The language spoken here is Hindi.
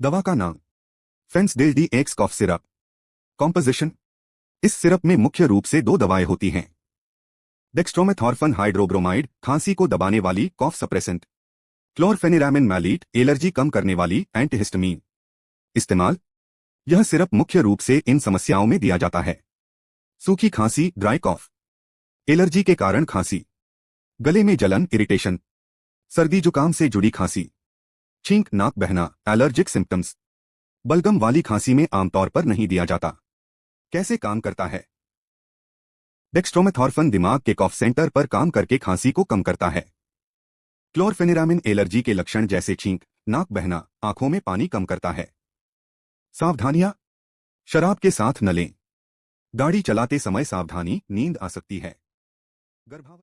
दवा का नाम Phensedyl D X cough syrup. Composition, इस सिरप में मुख्य रूप से दो दवाएं होती हैं। डेक्स्ट्रोमेथॉर्फन हाइड्रोब्रोमाइड, खांसी को दबाने वाली कॉफ सप्रेसेंट। क्लोरफेनिरामिन मैलीट, एलर्जी कम करने वाली एंटीहिस्टामीन। इस्तेमाल, यह सिरप मुख्य रूप से इन समस्याओं में दिया जाता है: सूखी खांसी, ड्राई कॉफ, एलर्जी के कारण खांसी, गले में जलन, इरिटेशन, सर्दी जुकाम से जुड़ी खांसी, छींक, नाक बहना, एलर्जिक सिम्टम्स। बलगम वाली खांसी में आमतौर पर नहीं दिया जाता। कैसे काम करता है? डेक्स्ट्रोमेथॉर्फन दिमाग के कॉफ सेंटर पर काम करके खांसी को कम करता है। क्लोरफेनिरामिन एलर्जी के लक्षण जैसे छींक, नाक बहना, आंखों में पानी कम करता है। सावधानियां, शराब के साथ न लें। गाड़ी चलाते समय सावधानी, नींद आ सकती है। गर्भावस्था